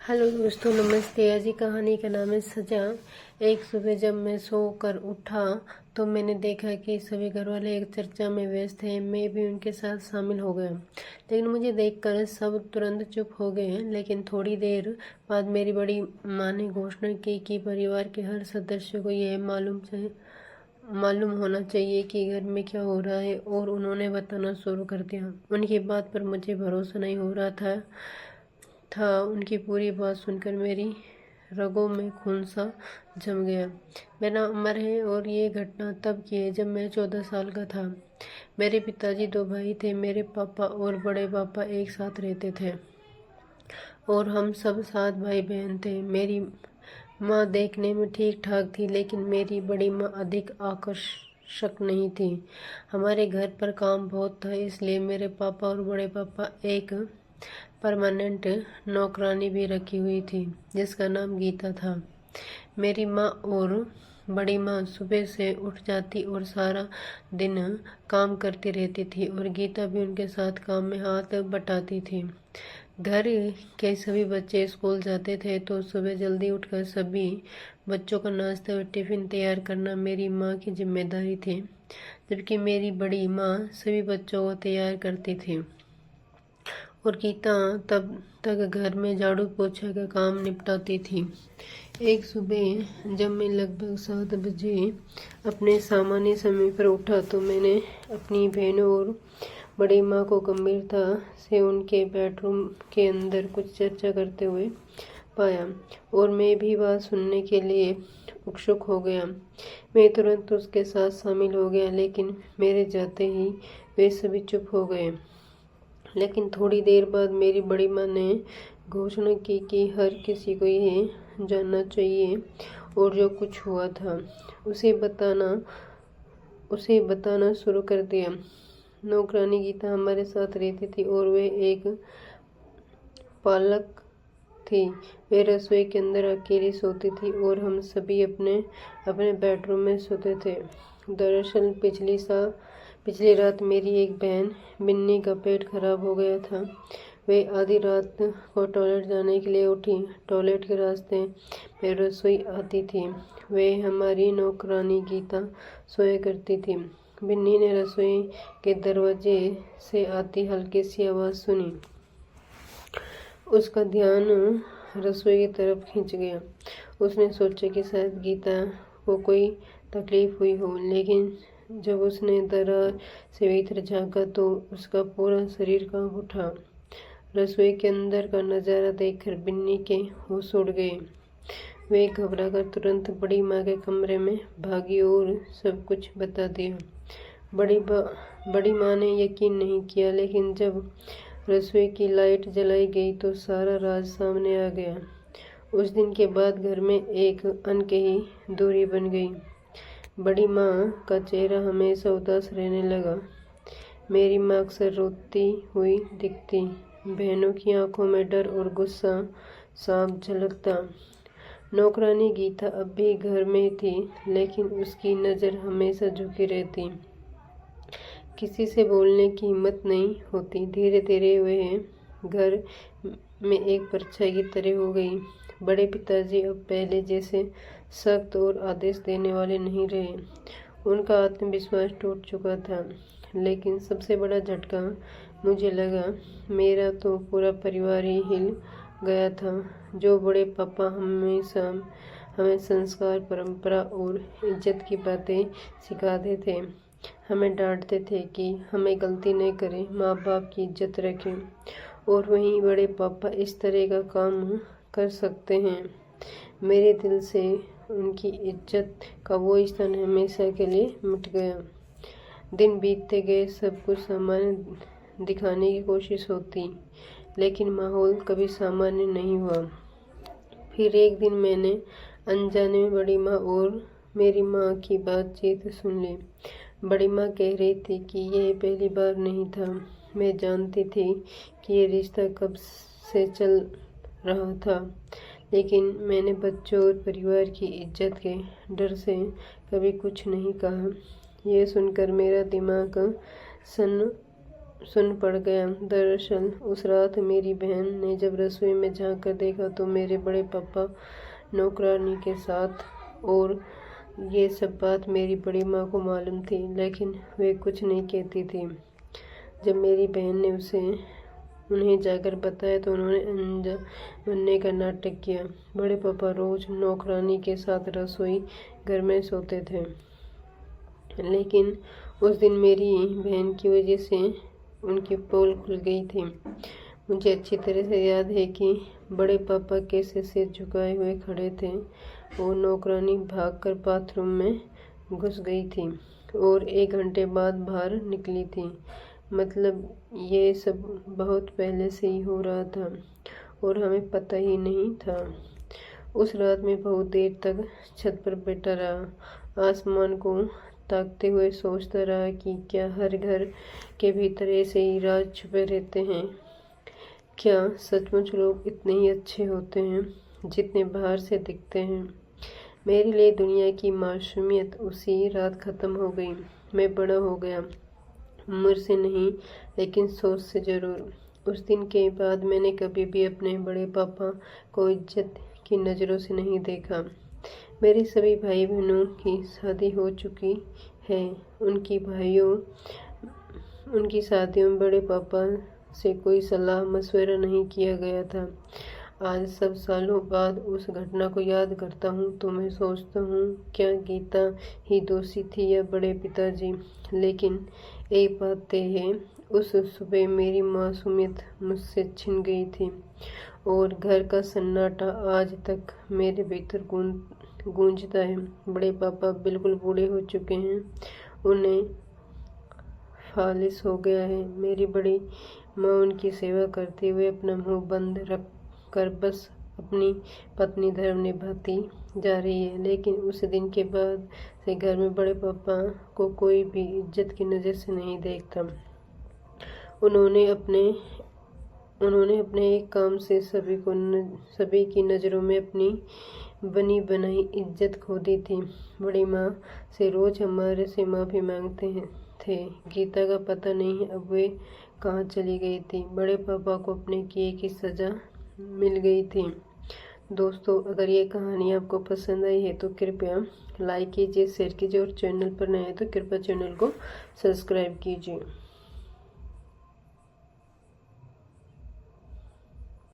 Hello दोस्तों, नमस्ते। आज की कहानी का नाम है सजा। एक सुबह जब मैं सो कर उठा तो मैंने देखा कि सभी घरवाले एक चर्चा में व्यस्त हैं। मैं भी उनके साथ शामिल हो गया, लेकिन मुझे देखकर सब तुरंत चुप हो गए। लेकिन थोड़ी देर बाद मेरी बड़ी माँ ने घोषणा की कि परिवार के हर सदस्य को यह मालूम होना चाहिए कि घर में क्या हो रहा है, और उन्होंने बताना शुरू कर दिया। उनकी बात पर मुझे भरोसा नहीं हो रहा था। उनकी पूरी बात सुनकर मेरी रगों में खून सा जम गया। मेरा नाम अमर है और ये घटना तब की है जब मैं 14 साल का था। मेरे पिताजी 2 भाई थे। मेरे पापा और बड़े पापा एक साथ रहते थे और हम सब 7 भाई बहन थे। मेरी माँ देखने में ठीक ठाक थी, लेकिन मेरी बड़ी माँ अधिक आकर्षक नहीं थी। हमारे घर पर काम बहुत था, इसलिए मेरे पापा और बड़े पापा एक परमानेंट नौकरानी भी रखी हुई थी जिसका नाम गीता था। मेरी माँ और बड़ी माँ सुबह से उठ जाती और सारा दिन काम करती रहती थी, और गीता भी उनके साथ काम में हाथ बटाती थी। घर के सभी बच्चे स्कूल जाते थे तो सुबह जल्दी उठकर सभी बच्चों का नाश्ता और टिफिन तैयार करना मेरी माँ की जिम्मेदारी थी, जबकि मेरी बड़ी माँ सभी बच्चों को तैयार करती थी और गीता तब तक घर में झाड़ू पोछा का काम निपटाती थी। एक सुबह जब मैं लगभग 7 बजे अपने सामान्य समय पर उठा तो मैंने अपनी बहनों और बड़ी माँ को गंभीरता से उनके बेडरूम के अंदर कुछ चर्चा करते हुए पाया, और मैं भी बात सुनने के लिए उत्सुक हो गया। मैं तुरंत उसके साथ शामिल हो गया, लेकिन मेरे जाते ही वे सभी चुप हो गए। लेकिन थोड़ी देर बाद मेरी बड़ी माँ ने घोषणा की कि हर किसी को यह जानना चाहिए और जो कुछ हुआ था उसे बताना शुरू कर दिया। नौकरानी गीता हमारे साथ रहती थी और वे एक पालक थी। वे रसोई के अंदर अकेली सोती थी और हम सभी अपने अपने बेडरूम में सोते थे। दरअसल पिछली रात मेरी एक बहन बिन्नी का पेट खराब हो गया था। वे आधी रात को टॉयलेट जाने के लिए उठी। टॉयलेट के रास्ते में रसोई आती थी। वे हमारी नौकरानी गीता सोया करती थी। बिन्नी ने रसोई के दरवाजे से आती हल्की सी आवाज़ सुनी। उसका ध्यान रसोई की तरफ खिंच गया। उसने सोचा कि शायद गीता को कोई तकलीफ हुई हो, लेकिन जब उसने दरार से भीतर झांका तो उसका पूरा शरीर कांप उठा। रसोई के अंदर का नज़ारा देखकर बिन्नी के होश उड़ गए। वे घबराकर तुरंत बड़ी माँ के कमरे में भागी और सब कुछ बता दिया। बड़ी माँ ने यकीन नहीं किया, लेकिन जब रसोई की लाइट जलाई गई तो सारा राज सामने आ गया। उस दिन के बाद घर में एक अनकही दूरी बन गई। बड़ी माँ का चेहरा हमेशा उदास रहने लगा। मेरी माँ अक्सर रोती हुई दिखती। बहनों की आंखों में डर और गुस्सा साफ झलकता। नौकरानी गीता अब भी घर में थी, लेकिन उसकी नज़र हमेशा झुकी रहती। किसी से बोलने की हिम्मत नहीं होती। धीरे धीरे वह घर में एक परछाई की तरह हो गई। बड़े पिताजी अब पहले जैसे सख्त और आदेश देने वाले नहीं रहे। उनका आत्मविश्वास टूट चुका था। लेकिन सबसे बड़ा झटका मुझे लगा। मेरा तो पूरा परिवार ही हिल गया था। जो बड़े पापा हमेशा हमें संस्कार, परंपरा और इज्जत की बातें सिखाते थे, हमें डांटते थे कि हमें गलती नहीं करें, माँ बाप की इज्जत रखें, और वहीं बड़े पापा इस तरह का काम कर सकते हैं। मेरे दिल से उनकी इज्जत का वो स्थान हमेशा के लिए मिट गया। दिन बीतते गए, सब कुछ सामान्य दिखाने की कोशिश होती, लेकिन माहौल कभी सामान्य नहीं हुआ। फिर एक दिन मैंने अनजाने में बड़ी माँ और मेरी माँ की बातचीत सुन ली। बड़ी माँ कह रही थी कि यह पहली बार नहीं था। मैं जानती थी कि ये रिश्ता कब से चल रहा था, लेकिन मैंने बच्चों और परिवार की इज्जत के डर से कभी कुछ नहीं कहा। यह सुनकर मेरा दिमाग सुन पड़ गया। दरअसल उस रात मेरी बहन ने जब रसोई में झांक कर देखा तो मेरे बड़े पापा नौकरानी के साथ, और ये सब बात मेरी बड़ी माँ को मालूम थी, लेकिन वे कुछ नहीं कहती थी। जब मेरी बहन ने उन्हें जाकर बताया तो उन्होंने अनजान बनने का नाटक किया। बड़े पापा रोज नौकरानी के साथ रसोई घर में सोते थे, लेकिन उस दिन मेरी बहन की वजह से उनकी पोल खुल गई थी। मुझे अच्छी तरह से याद है कि बड़े पापा कैसे सिर झुकाए हुए खड़े थे और नौकरानी भागकर बाथरूम में घुस गई थी और 1 घंटे बाद बाहर निकली थी। मतलब ये सब बहुत पहले से ही हो रहा था और हमें पता ही नहीं था। उस रात में बहुत देर तक छत पर बैठा रहा, आसमान को ताकते हुए सोचता रहा कि क्या हर घर के भीतर ऐसे ही राज छुपे रहते हैं? क्या सचमुच लोग इतने ही अच्छे होते हैं जितने बाहर से दिखते हैं? मेरे लिए दुनिया की मासूमियत उसी रात खत्म हो गई। मैं बड़ा हो गया, उम्र से नहीं लेकिन सोच से ज़रूर। उस दिन के बाद मैंने कभी भी अपने बड़े पापा को इज्जत की नज़रों से नहीं देखा। मेरे सभी भाई बहनों की शादी हो चुकी है। उनकी शादियों में बड़े पापा से कोई सलाह मशवरा नहीं किया गया था। आज सब सालों बाद उस घटना को याद करता हूँ तो मैं सोचता हूँ, क्या गीता ही दोषी थी या बड़े पिताजी? लेकिन एक बात तय है, उस सुबह मेरी मासूमियत मुझसे छिन गई थी और घर का सन्नाटा आज तक मेरे भीतर गूंजता है। बड़े पापा बिल्कुल बूढ़े हो चुके हैं, उन्हें फालिस हो गया है। मेरी बड़ी माँ उनकी सेवा करते हुए अपना मुंह बंद रख कर बस अपनी पत्नी धर्म निभाती जा रही है। लेकिन उस दिन के बाद से घर में बड़े पापा को कोई भी इज्जत की नज़र से नहीं देखता। उन्होंने अपने एक काम से सभी की नज़रों में अपनी बनी बनाई इज्जत खो दी थी। बड़ी माँ से रोज हमारे से माफ़ी मांगते थे। गीता का पता नहीं अब वे कहाँ चली गई थी। बड़े पापा को अपने किए की सज़ा मिल गई थी। दोस्तों, अगर ये कहानी आपको पसंद आई है तो कृपया लाइक कीजिए, शेयर कीजिए और चैनल पर नए हैं तो कृपया चैनल को सब्सक्राइब कीजिए।